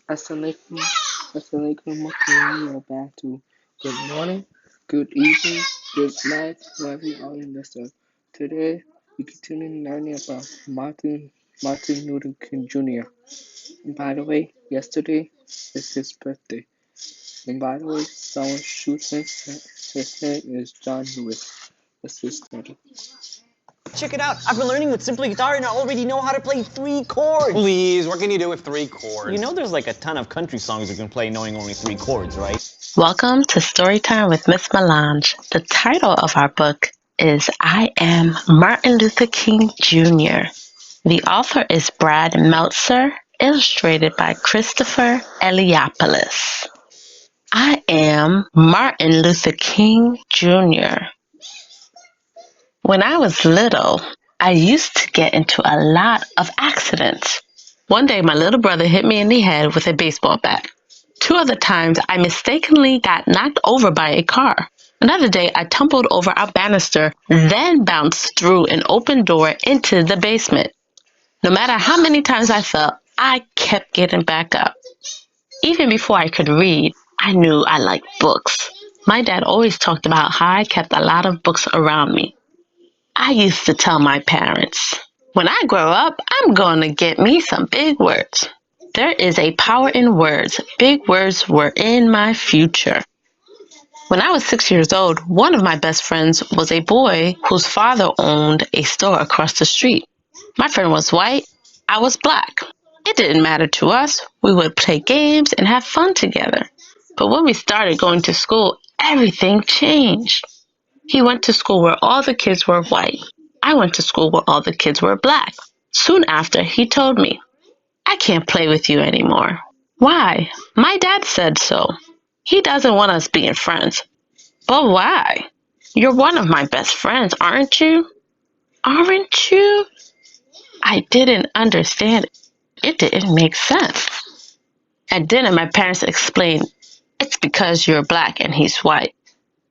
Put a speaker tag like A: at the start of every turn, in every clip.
A: Assalamualaikum, Assalamualaikum warahmatullahi wabarakatuh. Good morning, good evening, good night, wherever you are in this world. Today, we continue learning about Martin Luther King Jr. And by the way, yesterday is his birthday. And by the way, someone shoots him. His name is John Lewis. Let's get started.
B: Check it out. I've been learning with Simple Guitar and I already know how to play 3 chords.
C: Please, what can you do with 3 chords?
B: You know there's like a ton of country songs you can play knowing only 3 chords, right?
D: Welcome to Storytime with Miss Melange. The title of our book is I Am Martin Luther King Jr. The author is Brad Meltzer, illustrated by Christopher Eliopoulos. I am Martin Luther King Jr. When I was little, I used to get into a lot of accidents. One day, my little brother hit me in the head with a baseball bat. 2 other times, I mistakenly got knocked over by a car. Another day, I tumbled over a banister, then bounced through an open door into the basement. No matter how many times I fell, I kept getting back up. Even before I could read, I knew I liked books. My dad always talked about how I kept a lot of books around me. I used to tell my parents, when I grow up, I'm going to get me some big words. There is a power in words. Big words were in my future. When I was 6 years old, one of my best friends was a boy whose father owned a store across the street. My friend was white. I was black. It didn't matter to us. We would play games and have fun together. But when we started going to school, everything changed. He went to school where all the kids were white. I went to school where all the kids were black. Soon after, he told me, I can't play with you anymore. Why? My dad said so. He doesn't want us being friends. But why? You're one of my best friends, aren't you? Aren't you? I didn't understand. It didn't make sense. At dinner, my parents explained, it's because you're black and he's white.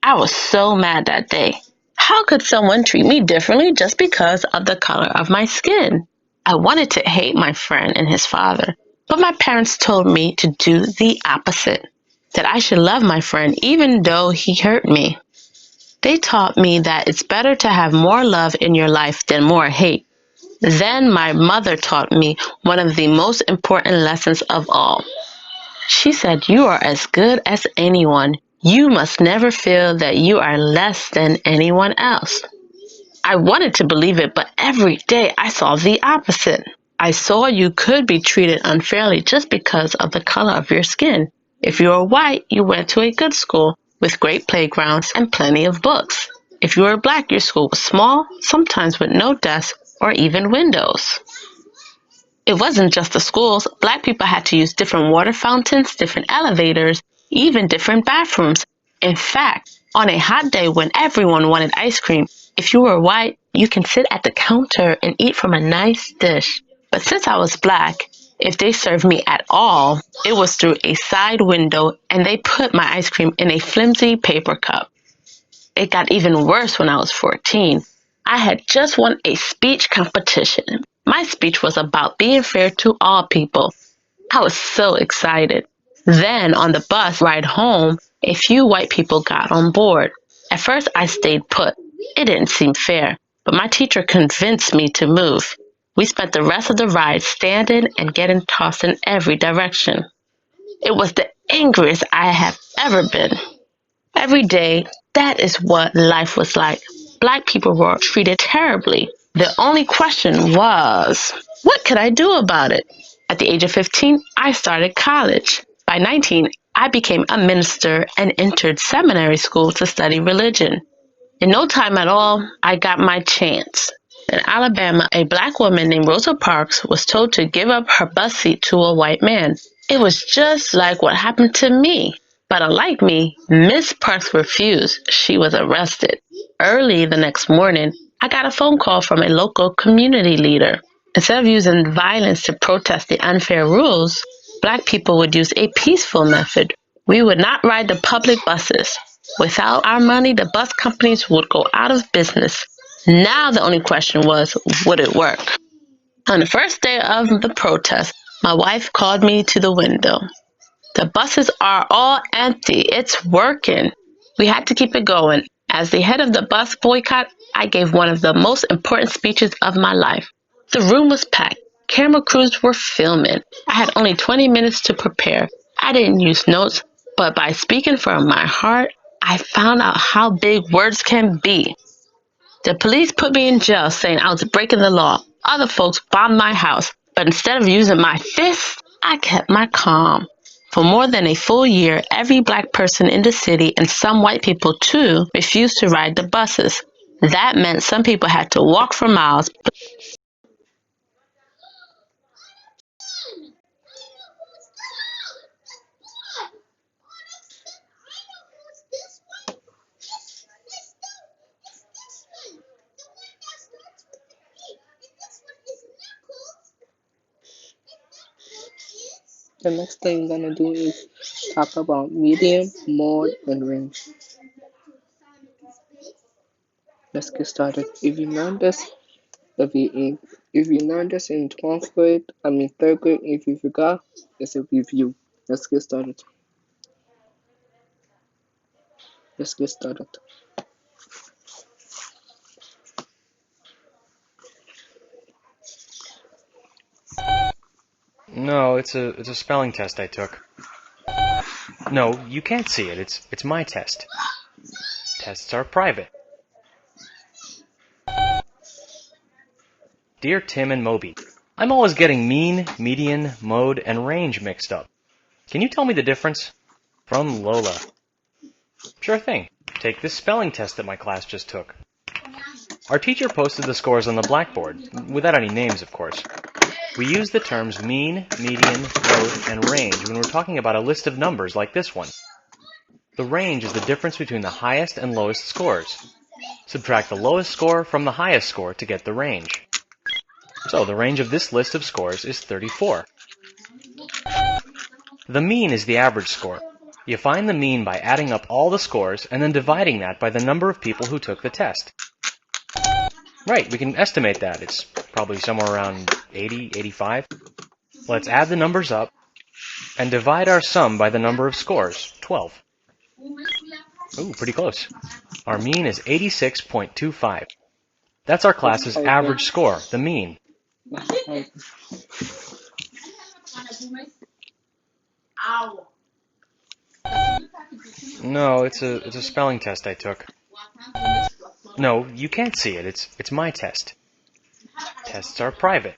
D: I was so mad that day. How could someone treat me differently just because of the color of my skin? I wanted to hate my friend and his father, but my parents told me to do the opposite, that I should love my friend even though he hurt me. They taught me that it's better to have more love in your life than more hate. Then my mother taught me one of the most important lessons of all. She said, you are as good as anyone. You must never feel that you are less than anyone else. I wanted to believe it, but every day I saw the opposite. I saw you could be treated unfairly just because of the color of your skin. If you were white, you went to a good school with great playgrounds and plenty of books. If you were black, your school was small, sometimes with no desks or even windows. It wasn't just the schools. Black people had to use different water fountains, different elevators, even different bathrooms. In fact, on a hot day when everyone wanted ice cream, if you were white, you can sit at the counter and eat from a nice dish. But since I was black, if they served me at all, it was through a side window and they put my ice cream in a flimsy paper cup. It got even worse when I was 14. I had just won a speech competition. My speech was about being fair to all people. I was so excited. Then on the bus ride home, a few white people got on board. At first, I stayed put. It didn't seem fair, but my teacher convinced me to move. We spent the rest of the ride standing and getting tossed in every direction. It was the angriest I have ever been. Every day, that is what life was like. Black people were treated terribly. The only question was, what could I do about it? At the age of 15, I started college. By 19, I became a minister and entered seminary school to study religion. In no time at all, I got my chance. In Alabama, a black woman named Rosa Parks was told to give up her bus seat to a white man. It was just like what happened to me. But unlike me, Miss Parks refused. She was arrested. Early the next morning, I got a phone call from a local community leader. Instead of using violence to protest the unfair rules, black people would use a peaceful method. We would not ride the public buses. Without our money, the bus companies would go out of business. Now the only question was, would it work? On the first day of the protest, My wife called me to the window. The buses are all empty. It's working. We had to keep it going. As the head of the bus boycott, I gave one of the most important speeches of my life. The room was packed. Camera crews were filming. I had only 20 minutes to prepare. I didn't use notes, but by speaking from my heart, I found out how big words can be. The police put me in jail saying I was breaking the law. Other folks bombed my house, but instead of using my fists, I kept my calm. For more than a full year, every black person in the city, and some white people too, refused to ride the buses. That meant some people had to walk for miles.
A: The next thing we're gonna do is talk about medium, mode, and range. Let's get started. If you learned this in 3rd grade, if you forgot, it's a review. Let's get started. Let's get started.
C: No, it's a spelling test I took. No, you can't see it. It's my test. Tests are private. Dear Tim and Moby, I'm always getting mean, median, mode, and range mixed up. Can you tell me the difference? From Lola. Sure thing. Take this spelling test that my class just took. Our teacher posted the scores on the blackboard, without any names, of course. We use the terms mean, median, mode, and range when we're talking about a list of numbers like this one. The range is the difference between the highest and lowest scores. Subtract the lowest score from the highest score to get the range. So the range of this list of scores is 34. The mean is the average score. You find the mean by adding up all the scores and then dividing that by the number of people who took the test. Right, we can estimate that. It's probably somewhere around 80, 85. Let's add the numbers up and divide our sum by the number of scores, 12. Ooh, pretty close. Our mean is 86.25. That's our class's average score, the mean. No, it's a spelling test I took. No, you can't see it. It's my test. Tests are private.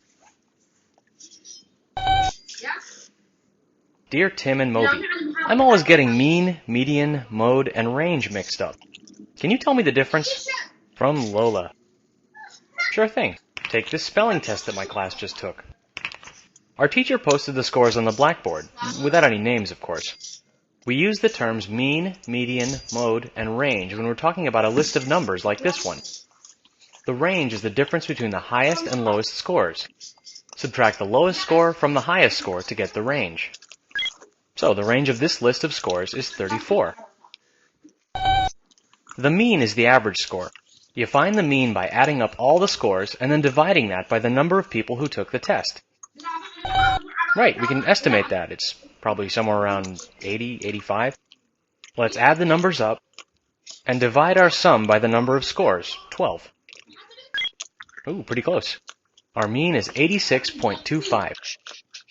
C: Dear Tim and Moby, I'm always getting mean, median, mode, and range mixed up. Can you tell me the difference? From Lola. Sure thing. Take this spelling test that my class just took. Our teacher posted the scores on the blackboard, without any names, of course. We use the terms mean, median, mode, and range when we're talking about a list of numbers like this one. The range is the difference between the highest and lowest scores. Subtract the lowest score from the highest score to get the range. So the range of this list of scores is 34. The mean is the average score. You find the mean by adding up all the scores and then dividing that by the number of people who took the test. Right, we can estimate that. It's probably somewhere around 80, 85. Let's add the numbers up and divide our sum by the number of scores, 12. Ooh, pretty close. Our mean is 86.25.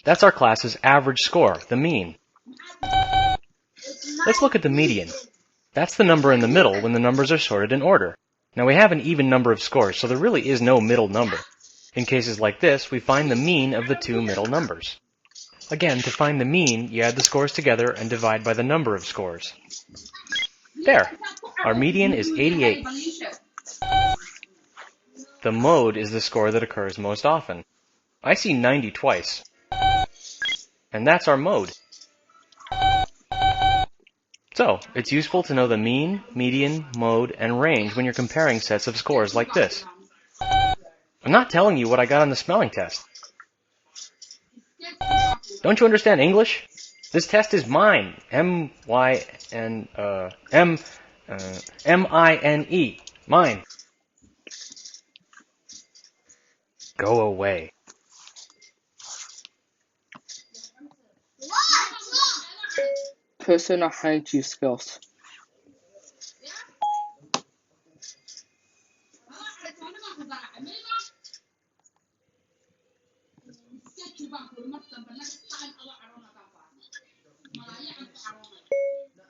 C: That's our class's average score, the mean. Let's look at the median. That's the number in the middle when the numbers are sorted in order. Now we have an even number of scores, so there really is no middle number. In cases like this, we find the mean of the two middle numbers. Again, to find the mean, you add the scores together and divide by the number of scores. There. Our median is 88. The mode is the score that occurs most often. I see 90 twice. And that's our mode. So, it's useful to know the mean, median, mode, and range when you're comparing sets of scores like this. I'm not telling you what I got on the spelling test. Don't you understand English? This test is mine. M-I-N-E. Mine. Go away.
A: Personal hygiene skills.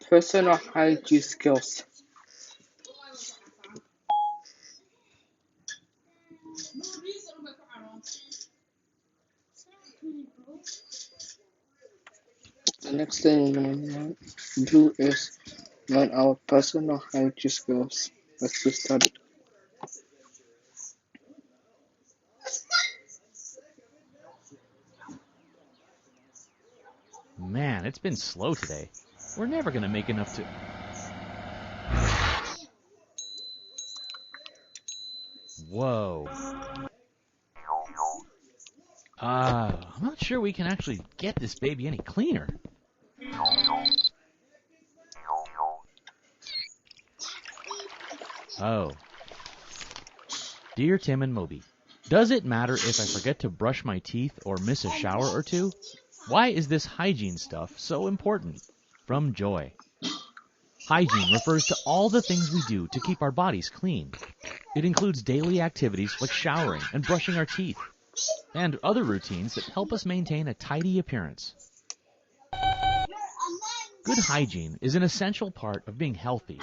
A: Personal hygiene skills. The next thing we're going to do is learn our personal hygiene skills. Let's get started.
E: Man, it's been slow today. We're never gonna make enough to... Whoa. I'm not sure we can actually get this baby any cleaner. Oh. Dear Tim and Moby, does it matter if I forget to brush my teeth or miss a shower or two? Why is this hygiene stuff so important? From Joy. Hygiene refers to all the things we do to keep our bodies clean. It includes daily activities like showering and brushing our teeth, and other routines that help us maintain a tidy appearance. Good hygiene is an essential part of being healthy.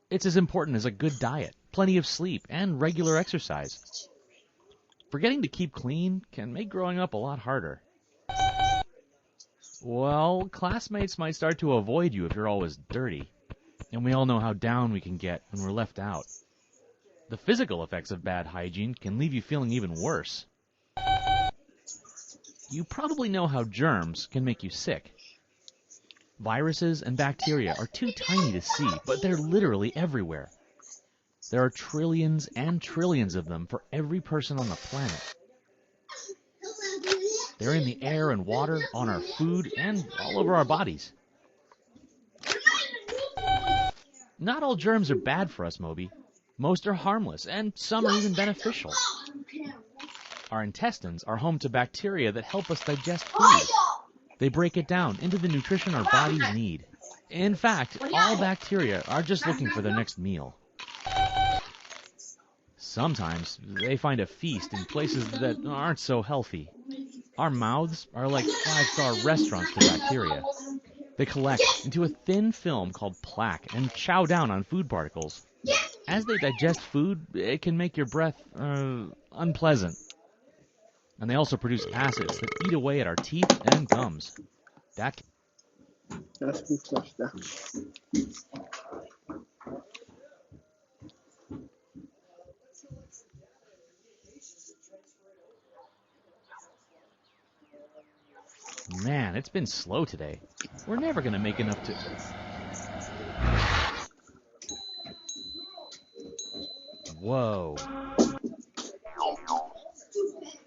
E: It's as important as a good diet, plenty of sleep, and regular exercise. Forgetting to keep clean can make growing up a lot harder. Well, classmates might start to avoid you if you're always dirty, and we all know how down we can get when we're left out. The physical effects of bad hygiene can leave you feeling even worse. You probably know how germs can make you sick. Viruses and bacteria are too tiny to see, but they're literally everywhere. There are trillions and trillions of them for every person on the planet. They're in the air and water, on our food, and all over our bodies. Not all germs are bad for us, Moby. Most are harmless, and some are even beneficial. Our intestines are home to bacteria that help us digest food. They break it down into the nutrition our bodies need. In fact, all bacteria are just looking for their next meal. Sometimes they find a feast in places that aren't so healthy. Our mouths are like five-star restaurants to bacteria. They collect into a thin film called plaque and chow down on food particles. As they digest food, it can make your breath unpleasant. And they also produce acids that eat away at our teeth and gums.
A: Let's refresh that.
E: Man, it's been slow today. We're never gonna make enough to... Whoa.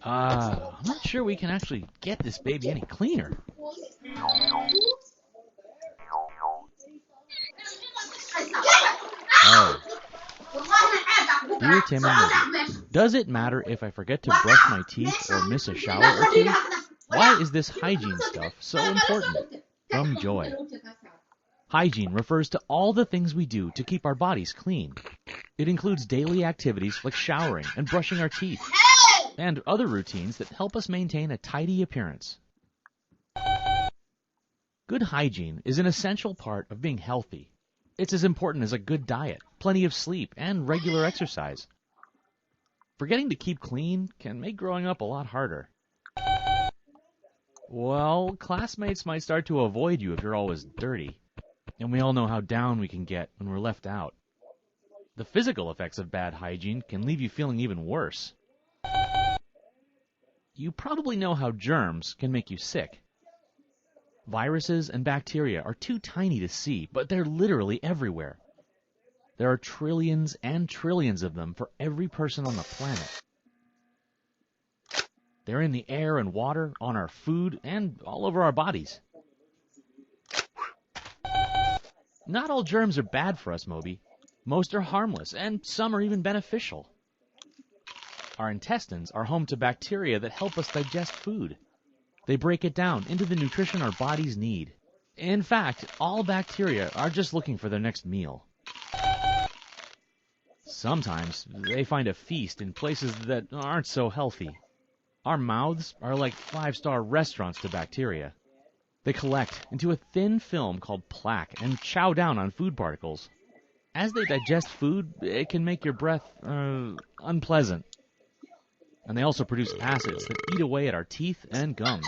E: I'm not sure we can actually get this baby any cleaner. Oh. Dear Tim and Moby, does it matter if I forget to brush my teeth or miss a shower or two? Why is this hygiene stuff so important? From Joy. Hygiene refers to all the things we do to keep our bodies clean. It includes daily activities like showering and brushing our teeth, and other routines that help us maintain a tidy appearance. Good hygiene is an essential part of being healthy. It's as important as a good diet, plenty of sleep, and regular exercise. Forgetting to keep clean can make growing up a lot harder. Well, classmates might start to avoid you if you're always dirty, and we all know how down we can get when we're left out. The physical effects of bad hygiene can leave you feeling even worse. You probably know how germs can make you sick. Viruses and bacteria are too tiny to see, but they're literally everywhere. There are trillions and trillions of them for every person on the planet. They're in the air and water, on our food, and all over our bodies. Not all germs are bad for us, Moby. Most are harmless, and some are even beneficial. Our intestines are home to bacteria that help us digest food. They break it down into the nutrition our bodies need. In fact, all bacteria are just looking for their next meal. Sometimes they find a feast in places that aren't so healthy. Our mouths are like five-star restaurants to bacteria. They collect into a thin film called plaque and chow down on food particles. As they digest food, it can make your breath unpleasant. And they also produce acids that eat away at our teeth and gums.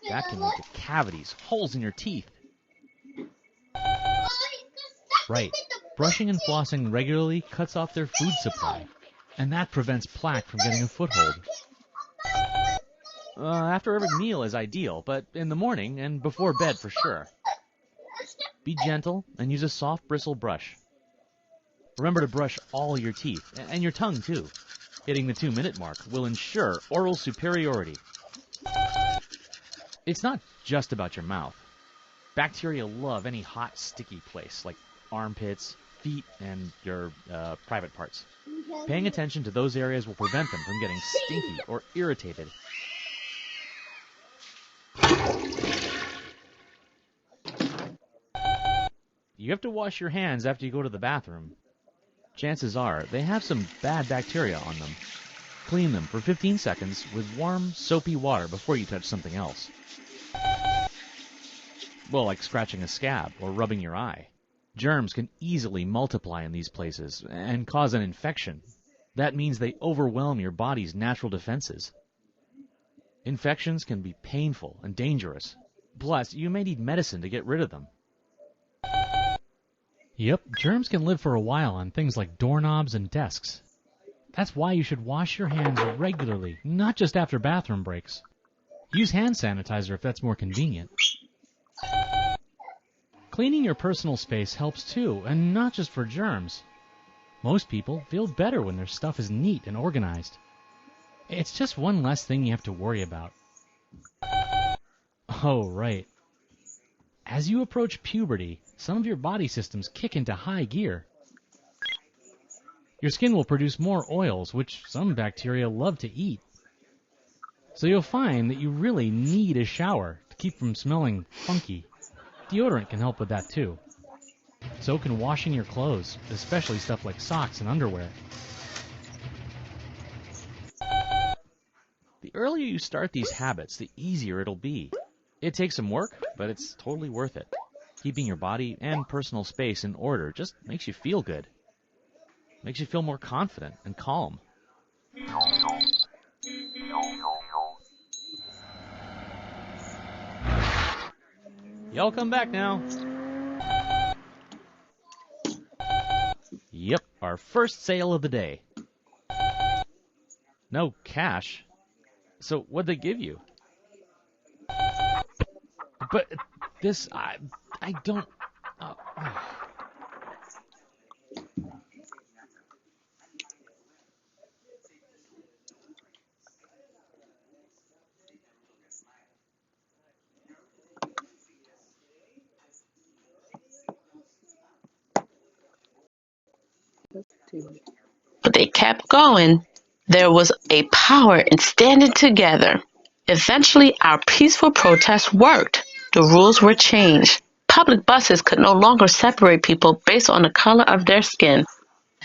E: That can lead to cavities, holes in your teeth. Right. Brushing and flossing regularly cuts off their food supply, and that prevents plaque from getting a foothold. After every meal is ideal, but in the morning and before bed for sure. Be gentle and use a soft bristle brush. Remember to brush all your teeth, and your tongue too. Hitting the 2-minute mark will ensure oral superiority. It's not just about your mouth. Bacteria love any hot, sticky place, like armpits, feet, and your private parts. Paying attention to those areas will prevent them from getting stinky or irritated. You have to wash your hands after you go to the bathroom. Chances are they have some bad bacteria on them. Clean them for 15 seconds with warm, soapy water before you touch something else. Well, like scratching a scab or rubbing your eye. Germs can easily multiply in these places and cause an infection. That means they overwhelm your body's natural defenses. Infections can be painful and dangerous. Plus, you may need medicine to get rid of them.
F: Yep, germs can live for a while on things like doorknobs and desks. That's why you should wash your hands regularly, not just after bathroom breaks. Use hand sanitizer if that's more convenient. Cleaning your personal space helps too, and not just for germs. Most people feel better when their stuff is neat and organized. It's just one less thing you have to worry about. Oh, right. As you approach puberty, some of your body systems kick into high gear. Your skin will produce more oils, which some bacteria love to eat. So you'll find that you really need a shower to keep from smelling funky. Deodorant can help with that too. So can washing your clothes, especially stuff like socks and underwear.
E: The earlier you start these habits, the easier it'll be. It takes some work, but it's totally worth it. Keeping your body and personal space in order just makes you feel good. Makes you feel more confident and calm. Y'all come back now. Yep, our first sale of the day. No cash. So what'd they give you? But this, I don't...
D: But they kept going. There was a power in standing together. Eventually, our peaceful protest worked. The rules were changed. Public buses could no longer separate people based on the color of their skin.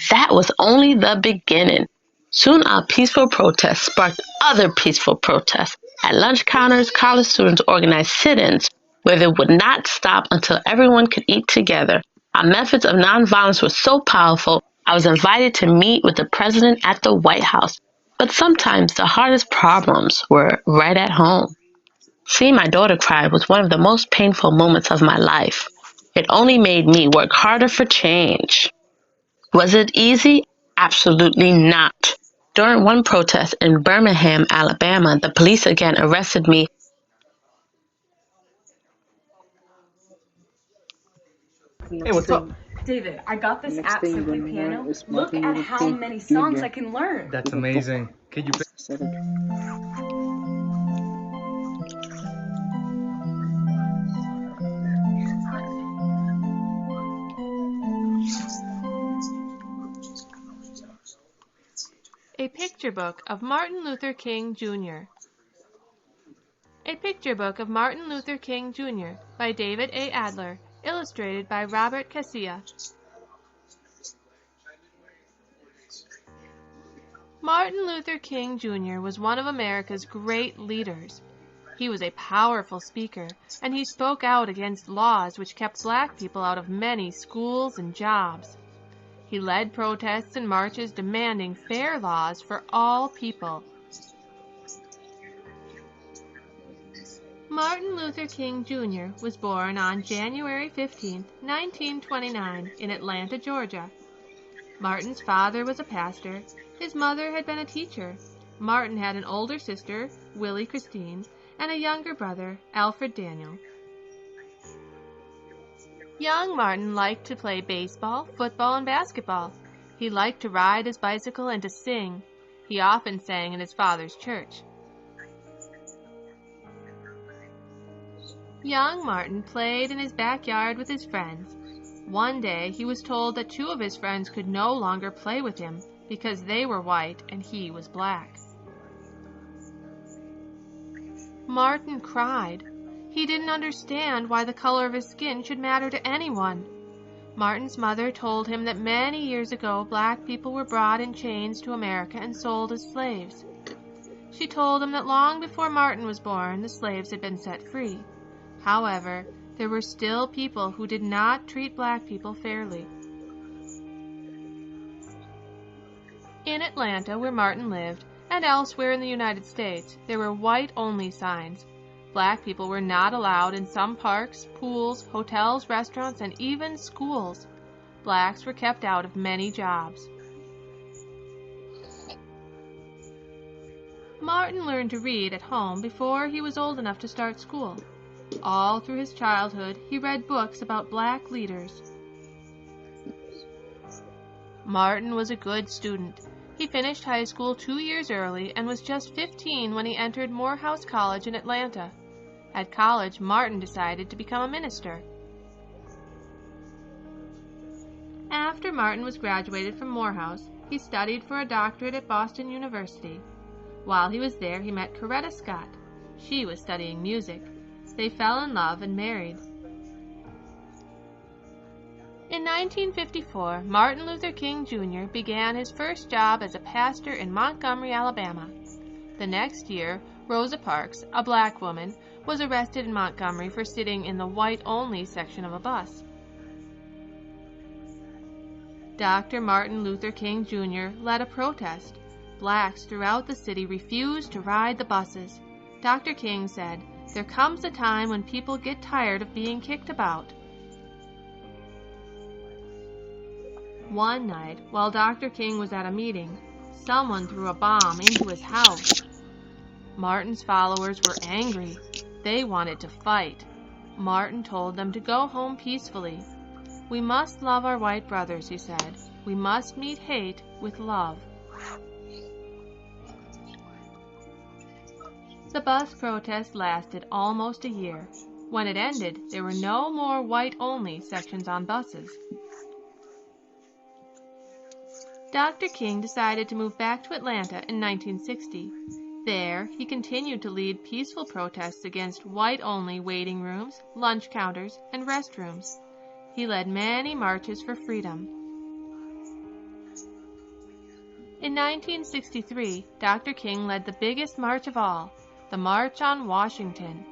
D: That was only the beginning. Soon our peaceful protest sparked other peaceful protests. At lunch counters, college students organized sit-ins where they would not stop until everyone could eat together. Our methods of nonviolence were so powerful, I was invited to meet with the president at the White House. But sometimes the hardest problems were right at home. Seeing my daughter cry was one of the most painful moments of my life. It only made me work harder for change. Was it easy? Absolutely not. During one protest in Birmingham, Alabama, the police again arrested me.
A: Next thing,
G: David, I got this
A: next
G: app,
A: thing you're
G: Simply
A: gonna
G: Piano.
A: learn is
G: Look
A: Martin
G: at
A: Luther
G: how
A: King
G: many songs
A: Jr.
G: I can learn.
A: That's amazing. Could you set it?
H: A Picture Book of Martin Luther King Jr. A
G: Picture Book of Martin Luther King, Jr. by David A. Adler, illustrated by Robert Casilla. Martin Luther King, Jr. was one of America's great leaders. He was a powerful speaker, and he spoke out against laws which kept black people out of many schools and jobs. He led protests and marches demanding fair laws for all people. Martin Luther King, Jr. was born on January 15, 1929, in Atlanta, Georgia. Martin's father was a pastor. His mother had been a teacher. Martin had an older sister, Willie Christine, and a younger brother, Alfred Daniel. Young Martin liked to play baseball, football, and basketball. He liked to ride his bicycle and to sing. He often sang in his father's church. Young Martin played in his backyard with his friends. One day he was told that two of his friends could no longer play with him because they were white and he was black. Martin cried. He didn't understand why the color of his skin should matter to anyone. Martin's mother told him that many years ago black people were brought in chains to America and sold as slaves. She told him that long before Martin was born, the slaves had been set free. However, there were still people who did not treat black people fairly. In Atlanta, where Martin lived, and elsewhere in the United States, there were white-only signs. Black people were not allowed in some parks, pools, hotels, restaurants, and even schools. Blacks were kept out of many jobs. Martin learned to read at home before he was old enough to start school. All through his childhood, he read books about black leaders. Martin was a good student. He finished high school 2 years early and was just 15 when he entered Morehouse College in Atlanta. At college, Martin decided to become a minister. After Martin was graduated from Morehouse, he studied for a doctorate at Boston University. While he was there, he met Coretta Scott. She was studying music. They fell in love and married. In 1954, Martin Luther King Jr. began his first job as a pastor in Montgomery, Alabama. The next year, Rosa Parks, a black woman, was arrested in Montgomery for sitting in the white-only section of a bus. Dr. Martin Luther King Jr. led a protest. Blacks throughout the city refused to ride the buses. Dr. King said, "There comes a time when people get tired of being kicked about." One night, while Dr. King was at a meeting, someone threw a bomb into his house. Martin's followers were angry. They wanted to fight. Martin told them to go home peacefully. "We must love our white brothers," he said. "We must meet hate with love." The bus protest lasted almost a year. When it ended, there were no more white-only sections on buses. Dr. King decided to move back to Atlanta in 1960. There, he continued to lead peaceful protests against white-only waiting rooms, lunch counters, and restrooms. He led many marches for freedom. In 1963, Dr. King led the biggest march of all, the March on Washington.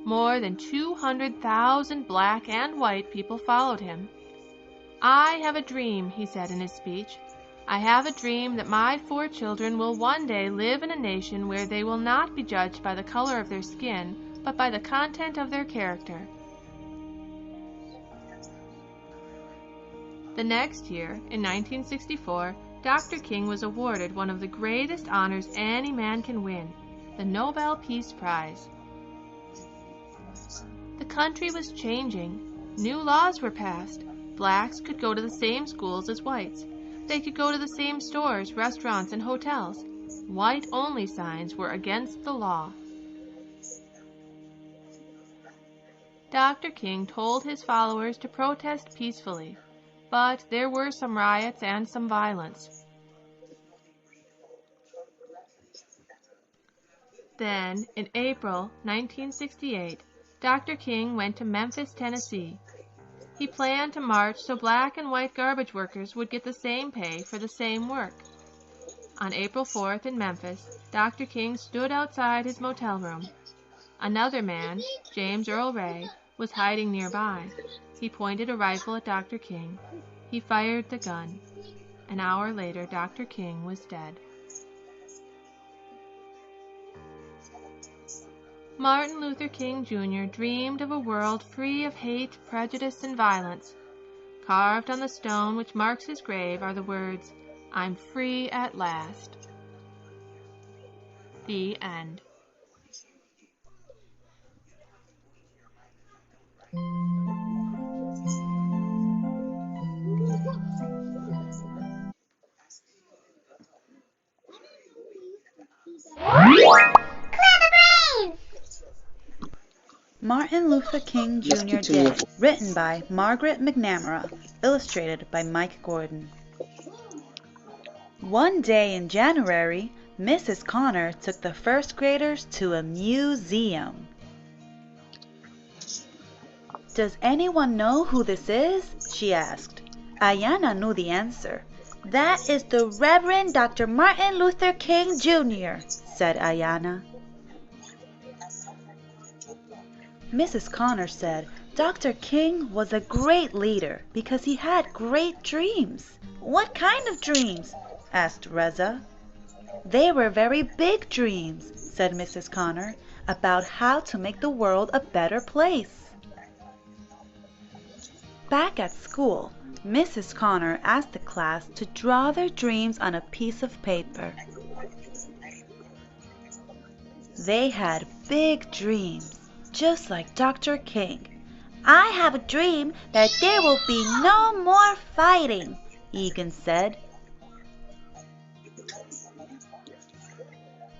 G: More than 200,000 black and white people followed him. "I have a dream," he said in his speech. "I have a dream that my 4 children will one day live in a nation where they will not be judged by the color of their skin, but by the content of their character." The next year, in 1964, Dr. King was awarded one of the greatest honors any man can win, the Nobel Peace Prize. The country was changing. New laws were passed. Blacks could go to the same schools as whites. They could go to the same stores, restaurants, and hotels. White-only signs were against the law. Dr. King told his followers to protest peacefully, but there were some riots and some violence. Then, in April 1968, Dr. King went to Memphis, Tennessee. He planned to march so black and white garbage workers would get the same pay for the same work. On April 4th in Memphis, Dr. King stood outside his motel room. Another man, James Earl Ray, was hiding nearby. He pointed a rifle at Dr. King. He fired the gun. An hour later, Dr. King was dead. Martin Luther King Jr. dreamed of a world free of hate, prejudice, and violence. Carved on the stone which marks his grave are the words, "I'm free at last." The end.
H: Martin Luther King
A: Let's
H: Jr.
A: continue.
H: Day, written by Margaret McNamara, illustrated by Mike Gordon. One day in January, Mrs. Connor took the first graders to a museum. "Does anyone know who this is?" she asked. Ayanna knew the answer. "That is the Reverend Dr. Martin Luther King Jr.," said Ayanna. Mrs. Connor said Dr. King was a great leader because he had great dreams. "What kind of dreams?" asked Reza. "They were very big dreams," said Mrs. Connor, "about how to make the world a better place." Back at school, Mrs. Connor asked the class to draw their dreams on a piece of paper. They had big dreams, just like Dr. King. "I have a dream that there will be no more fighting," Egan said.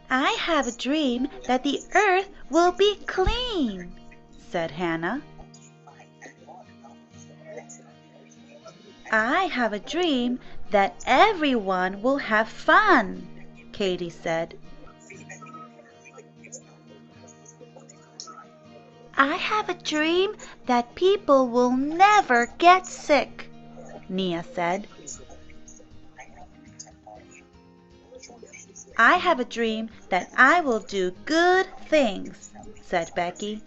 H: "I have a dream that the earth will be clean," said Hannah. "I have a dream that everyone will have fun," Katie said. "I have a dream that people will never get sick," Nia said. "I have a dream that I will do good things," said Becky.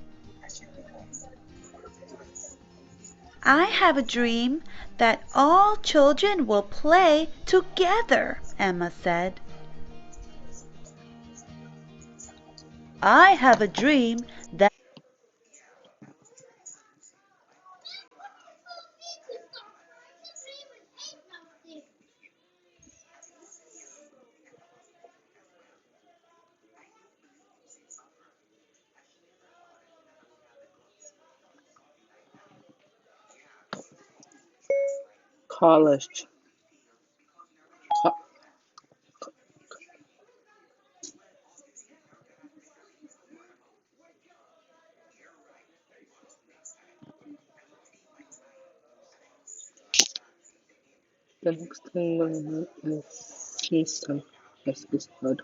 H: "I have a dream that all children will play together," Emma said. "I have a dream that
A: College. Co- The next thing I know is Houston, as is heard.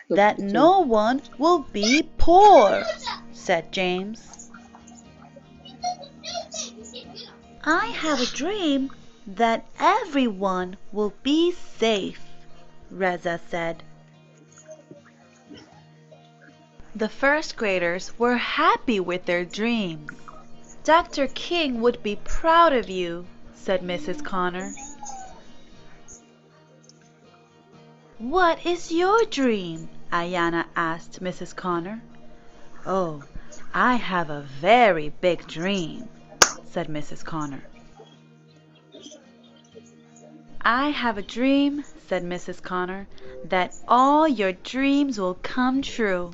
H: that no one will be poor," said James. "I have a dream that everyone will be safe," Reza said. The first graders were happy with their dreams. "Dr. King would be proud of you," said Mrs. Connor. "What is your dream?" Ayanna asked Mrs. Connor. "Oh, I have a very big dream," said Mrs. Connor. "I have a dream," said Mrs. Connor, "that all your dreams will come true."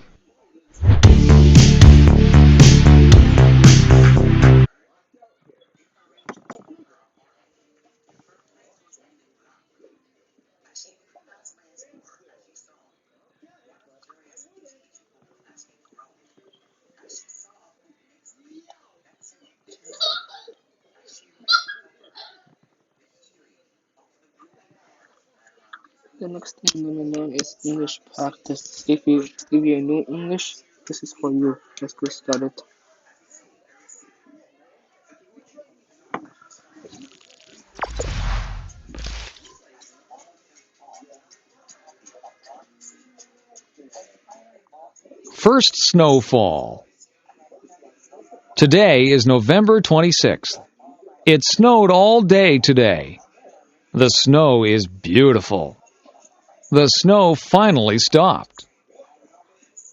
A: The next thing you're gonna learn is English practice. If you're new English, this is for you. Let's get started.
I: First snowfall. Today is November 26th. It snowed all day today. The snow is beautiful. The snow finally stopped.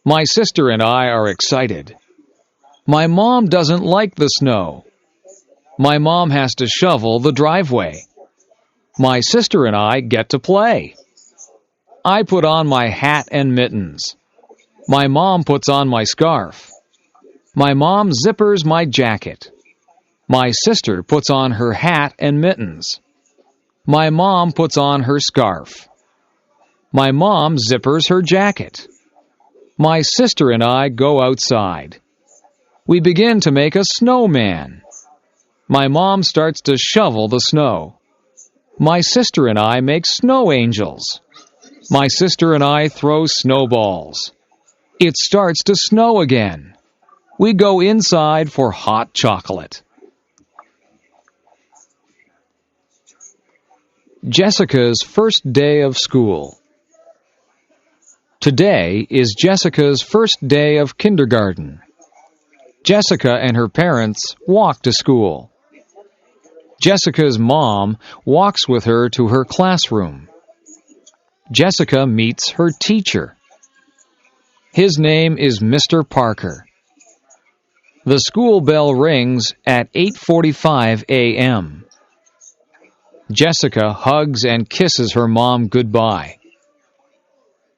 I: My sister and I are excited. My mom doesn't like the snow. My mom has to shovel the driveway. My sister and I get to play. I put on my hat and mittens. My mom puts on my scarf. My mom zippers my jacket. My sister puts on her hat and mittens. My mom puts on her scarf. My mom zippers her jacket. My sister and I go outside. We begin to make a snowman. My mom starts to shovel the snow. My sister and I make snow angels. My sister and I throw snowballs. It starts to snow again. We go inside for hot chocolate. Jessica's first day of school. Today is Jessica's first day of kindergarten. Jessica and her parents walk to school. Jessica's mom walks with her to her classroom. Jessica meets her teacher. His name is Mr. Parker. The school bell rings at 8:45 a.m. Jessica hugs and kisses her mom goodbye.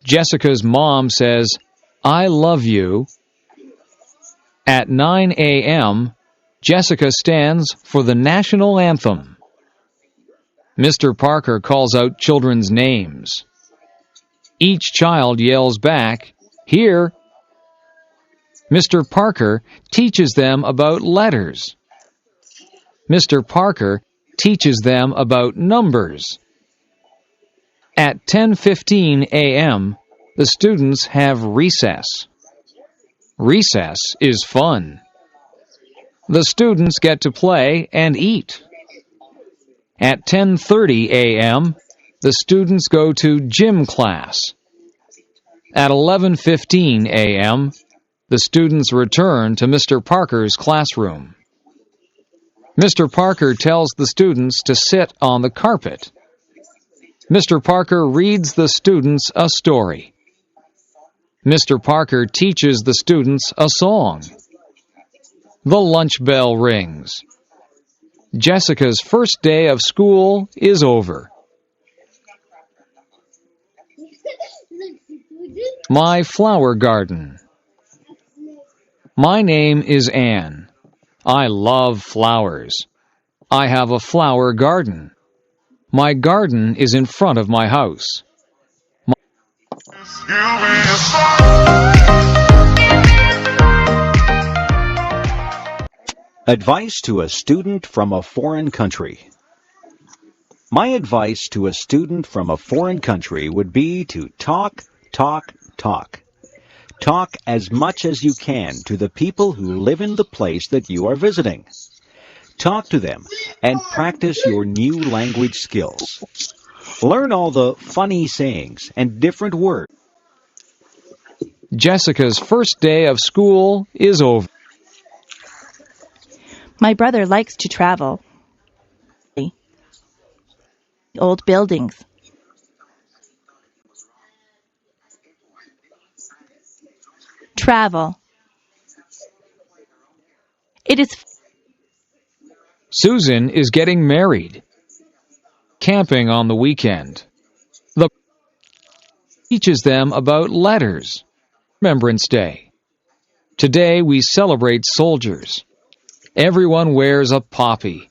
I: Jessica's mom says, "I love you." At 9 a.m., Jessica stands for the national anthem. Mr. Parker calls out children's names. Each child yells back, "Here." Mr. Parker teaches them about letters. Mr. Parker teaches them about numbers. At 10:15 a.m., the students have recess. Recess is fun. The students get to play and eat. At 10:30 a.m., the students go to gym class. At 11:15 a.m., the students return to Mr. Parker's classroom. Mr. Parker tells the students to sit on the carpet. Mr. Parker reads the students a story. Mr. Parker teaches the students a song. The lunch bell rings. Jessica's first day of school is over. My flower garden. My name is Anne. I love flowers. I have a flower garden. My garden is in front of my house.
J: Advice to a student from a foreign country. My advice to a student from a foreign country would be to talk, talk, talk. Talk as much as you can to the people who live in the place that you are visiting. Talk to them and practice your new language skills. Learn all the funny sayings and different words.
I: Jessica's first day of school is over.
K: My brother likes to travel. Old buildings. Travel. It is.
I: Susan is getting married. Camping on the weekend. The teaches them about letters. Remembrance Day. Today we celebrate soldiers. Everyone wears a poppy.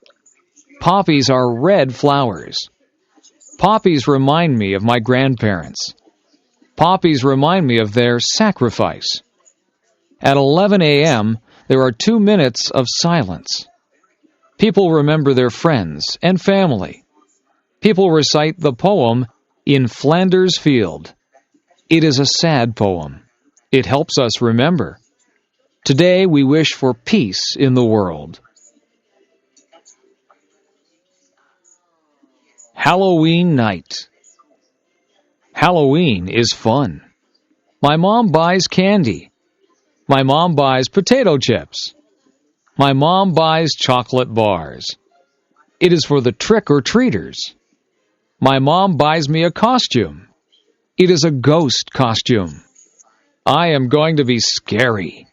I: Poppies are red flowers. Poppies remind me of my grandparents. Poppies remind me of their sacrifice. At 11 a.m., there are 2 minutes of silence. People remember their friends and family. People recite the poem, In Flanders Field. It is a sad poem. It helps us remember. Today we wish for peace in the world. Halloween night. Halloween is fun. My mom buys candy. My mom buys potato chips. My mom buys chocolate bars. It is for the trick-or-treaters. My mom buys me a costume. It is a ghost costume. I am going to be scary.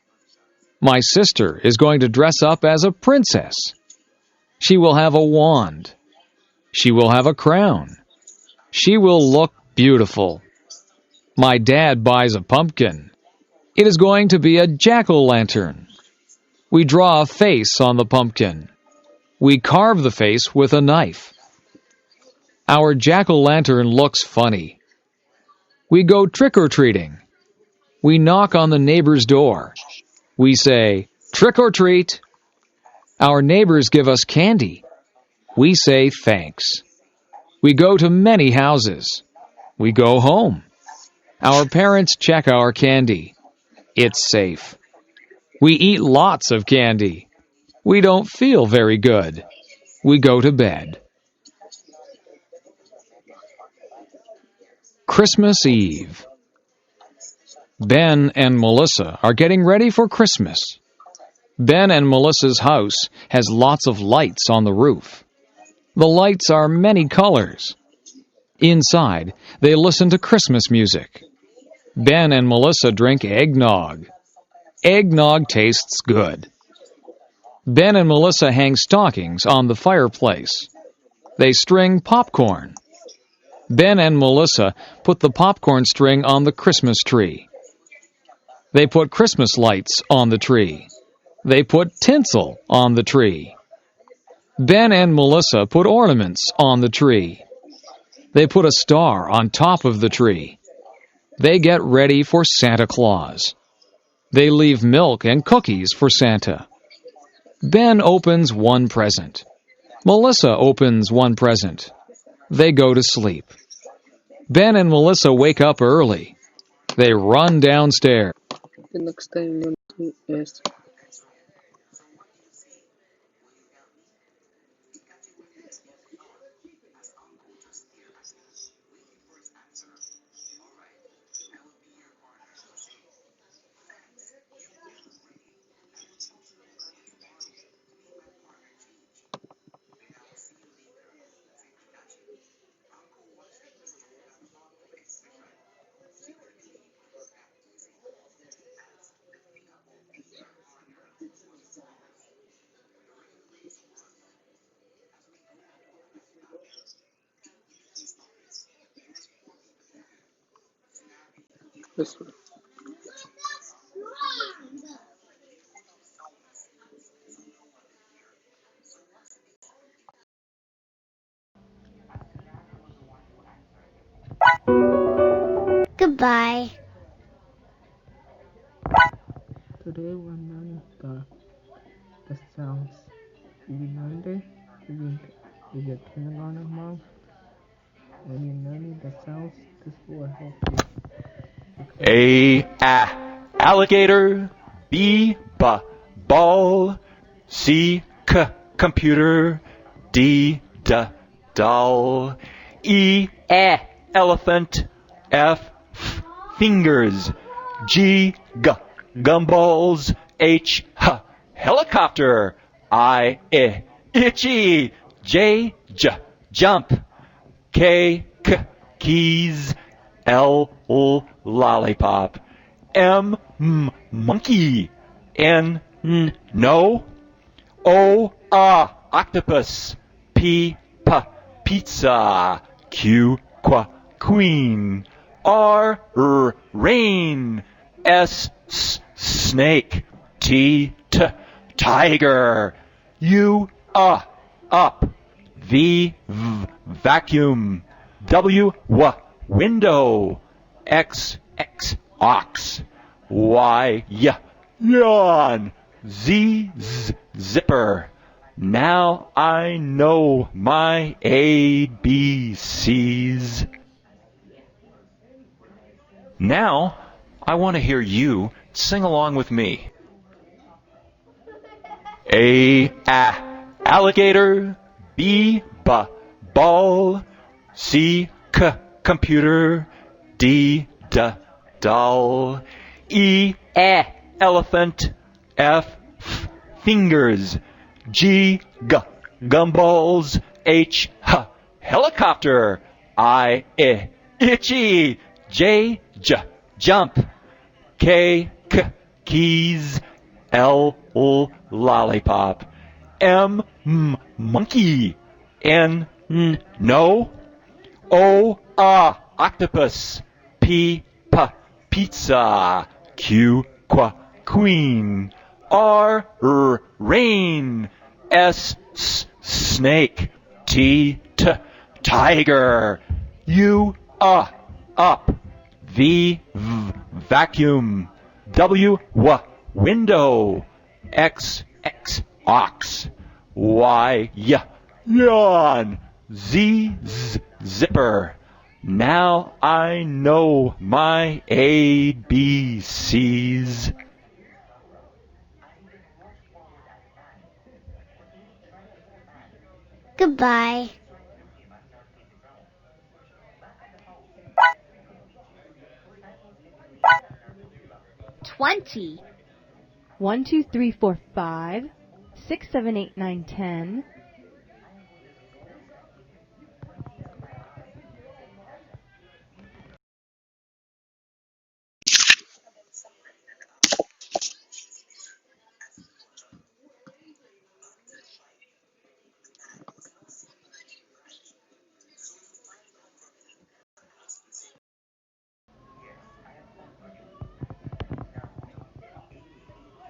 I: My sister is going to dress up as a princess. She will have a wand. She will have a crown. She will look beautiful. My dad buys a pumpkin. It is going to be a jack-o'-lantern. We draw a face on the pumpkin. We carve the face with a knife. Our jack-o'-lantern looks funny. We go trick-or-treating. We knock on the neighbor's door. We say, "Trick or treat." Our neighbors give us candy. We say thanks. We go to many houses. We go home. Our parents check our candy. It's safe. We eat lots of candy. We don't feel very good. We go to bed. Christmas Eve. Ben and Melissa are getting ready for Christmas. Ben and Melissa's house has lots of lights on the roof. The lights are many colors. Inside, they listen to Christmas music. Ben and Melissa drink eggnog. Eggnog tastes good. Ben and Melissa hang stockings on the fireplace. They string popcorn. Ben and Melissa put the popcorn string on the Christmas tree. They put Christmas lights on the tree. They put tinsel on the tree. Ben and Melissa put ornaments on the tree. They put a star on top of the tree. They get ready for Santa Claus. They leave milk and cookies for Santa. Ben opens one present. Melissa opens one present. They go to sleep. Ben and Melissa wake up early. They run downstairs.
A: The next thing you do is this one.
L: Goodbye.
A: Today we're learning the sounds. If you learned it, if you're kindergarten mom, when you're learning the sounds, this will help you.
J: Alligator. B ball. C computer. D doll. E elephant. F fingers. G gumballs. H helicopter. I itchy. J jump. K keys. L lollipop. M monkey. N no. O octopus. P pizza. Q queen. R rain. S snake. T tiger. U up. V vacuum. W window. X ox. Y yawn. Z zipper. Now I know my ABCs. Now, I want to hear you sing along with me. Alligator. B, ball. C, computer. D, doll. E, elephant. F, fingers. G, gumballs. H, helicopter. I, itchy. J, jump. K, keys. L, lollipop. M, monkey. N, no. O, octopus. P, pizza. Q, queen. R, rain. S, snake. T, tiger. U, up. V, vacuum. W, window. X, ox. Y, yawn. Z, zipper. Now I know my ABCs.
L: Goodbye. $20.
M: 1, 2, 3, 4, 5, 6, 7, 8, 9, 10.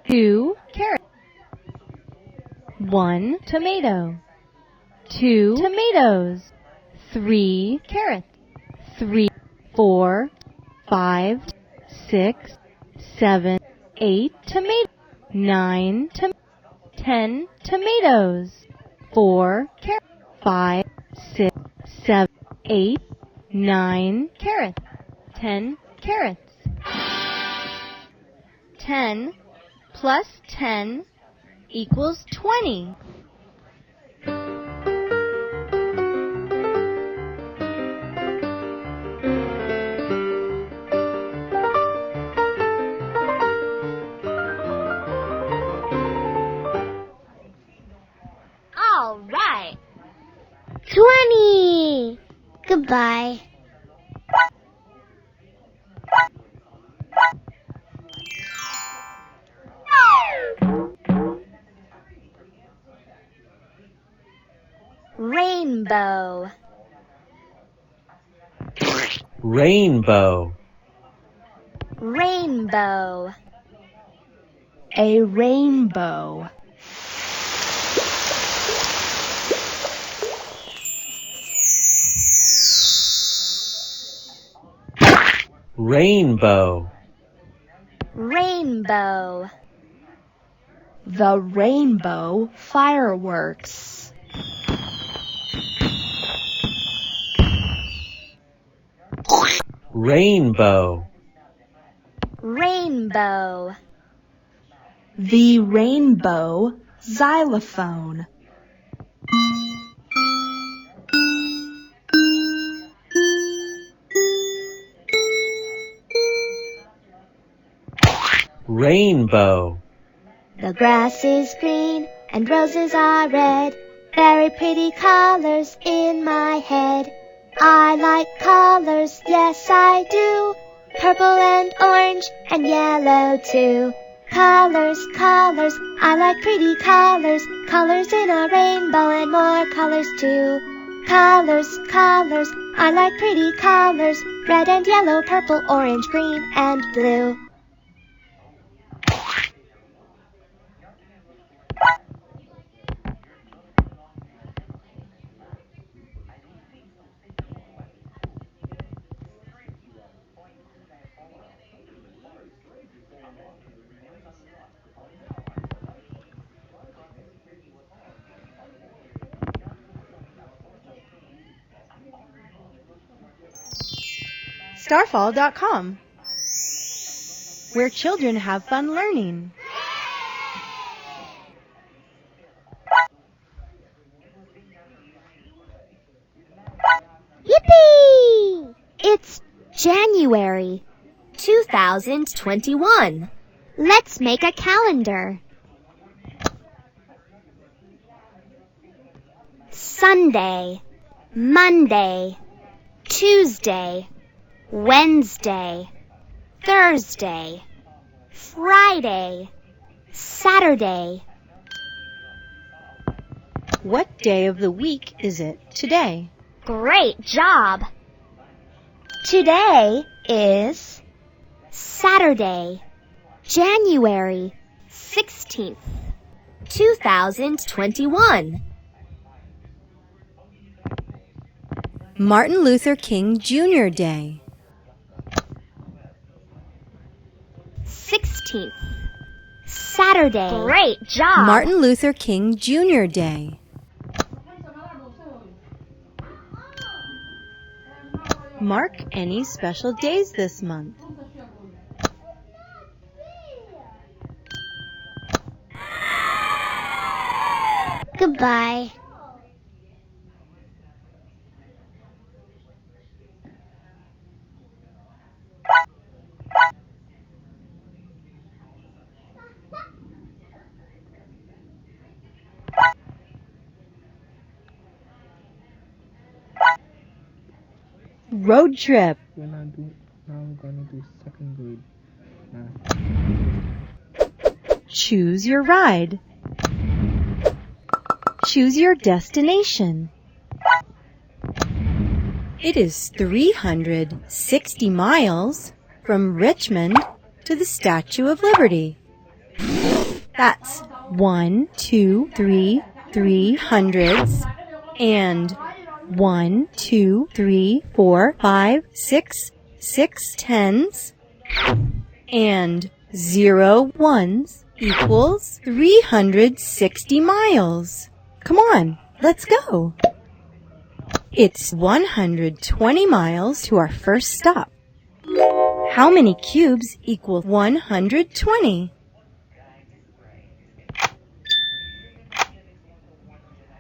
M: Two carrots. 1 tomato. 2 tomatoes. 3 carrots. 3, 4, 5, 6, 7, 8 tomatoes. 9 10 tomatoes. 4 carrots. 5, 6, 7, 8, 9 carrots. 10 carrots. 10 plus 10 equals 20.
L: All right. 20. Goodbye. Rainbow.
N: Rainbow.
L: Rainbow.
K: A rainbow.
N: Rainbow.
L: Rainbow.
K: The rainbow fireworks.
N: Rainbow.
L: Rainbow.
K: The rainbow xylophone.
N: Rainbow.
L: The grass is green and roses are red. Very pretty colors in my head. I like colors, yes I do. Purple and orange and yellow too. Colors, colors, I like pretty colors. Colors in a rainbow and more colors too. Colors, colors, I like pretty colors. Red and yellow, purple, orange, green, and blue.
M: Starfall.com. where children have fun learning.
L: Yippee! It's January 2021. Let's make a calendar. Sunday, Monday, Tuesday, Wednesday, Thursday, Friday, Saturday.
M: What day of the week is it today?
L: Great job! Today is Saturday, January 16th, 2021.
M: Martin Luther King Jr. Day.
L: 16th, Saturday. Great job!
M: Martin Luther King Jr. Day. Mark any special days this month.
L: Goodbye.
M: Road trip.
A: Now I'm gonna do second grade math.
M: Choose your ride. Choose your destination. It is 360 miles from Richmond to the Statue of Liberty. That's 1, 2, 3, 300s and 1, 2, 3, 4, 5, 6, 6 tens and 0 ones equals 360 miles. Come on, let's go. It's 120 miles to our first stop. How many cubes equal 120?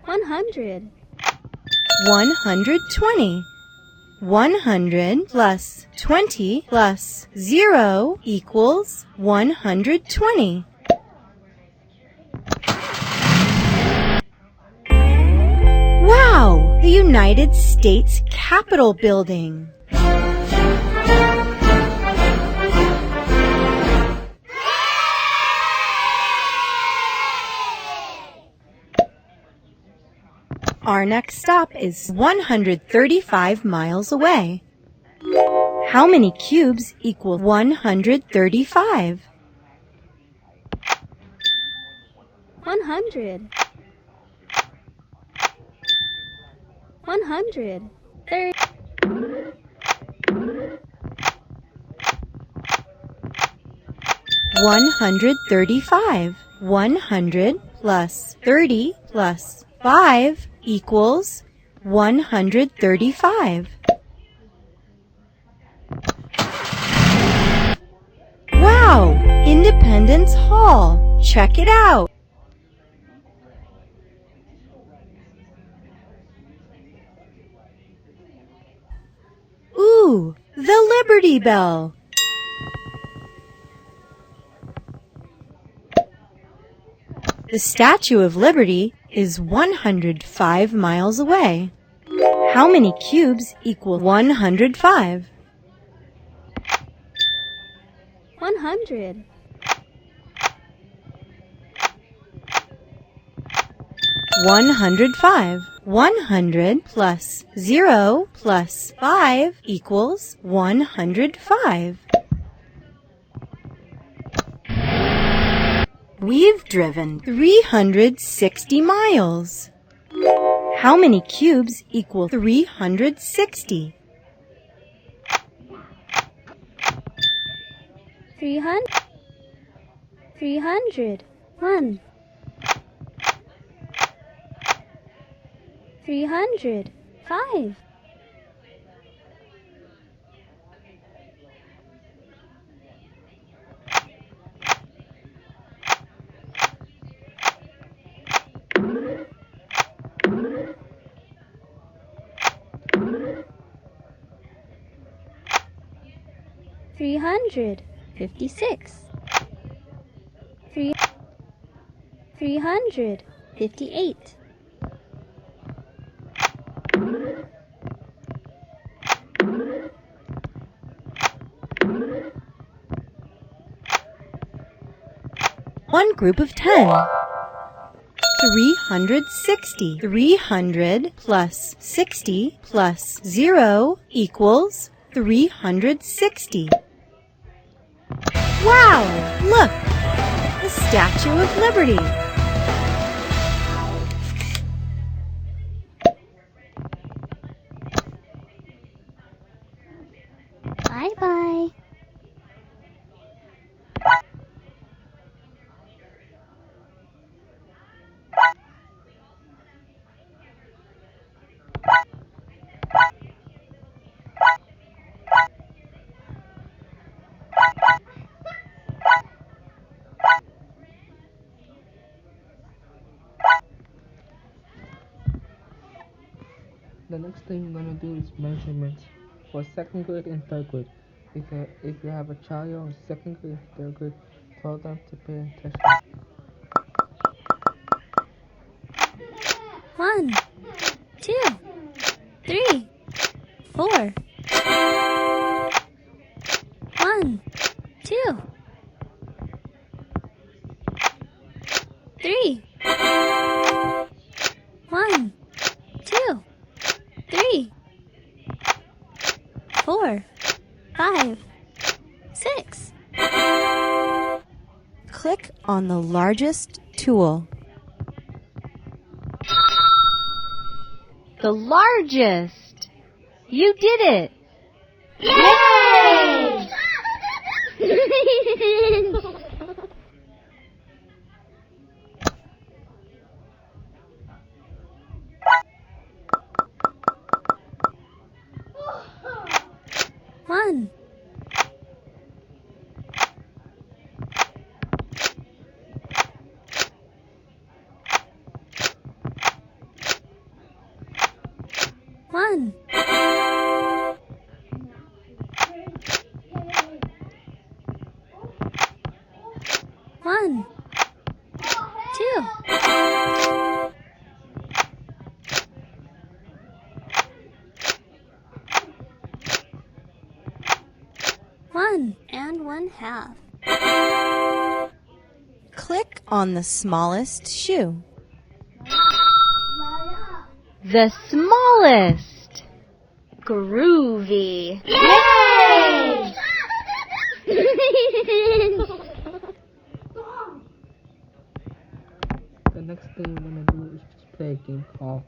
L: 100.
M: 120. 100 plus 20 plus 0 equals 120. Wow! The United States Capitol building. Our next stop is 135 miles away. How many cubes equal 135?
L: 100. 100. 30.
M: 135. 100 plus 30 plus 5 equals 135. Wow! Independence Hall. Check it out. Ooh, the Liberty Bell. The Statue of Liberty is 105 miles away. How many cubes equal 105?
L: 100.
M: 105. 100 plus 0 plus 5 equals 105. We've driven 360 miles. How many cubes equal 360?
L: 300. 300. 1. 300. 5. 356. 358.
O: 1 group of 10. 360. 300 plus 60 plus 0 equals 360. Wow! Look! The Statue of Liberty!
L: Bye-bye.
A: The next thing we're gonna do is measurements for second grade and third grade. If you have a child in second grade, third grade, tell them to pay attention.
L: 1, 2, 3, 4. 1, 2, 3. 1, 2, 3, 4, 5, 6.
O: Click on the largest tool.
M: The largest! You did it!
L: Yay! One. 1. 1, 2. 1 1/2.
O: Click on the smallest shoe.
M: The smallest!
L: Groovy. Yay!
A: The next thing we're gonna do is just play a game called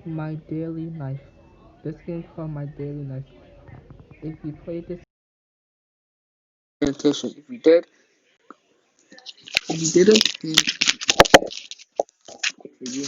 A: My Daily Life. This game called My Daily Life. If you play this, pay attention. If you didn't, then for you.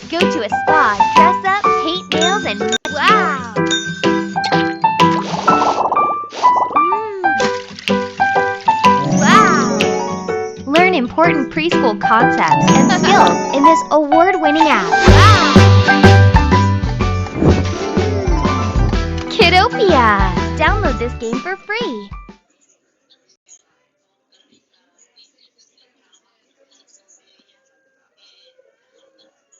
L: Go to a spa, dress up, paint nails, and wow! Wow! Learn important preschool concepts and skills in this award-winning app. Wow! Kidopia! Download this game for free.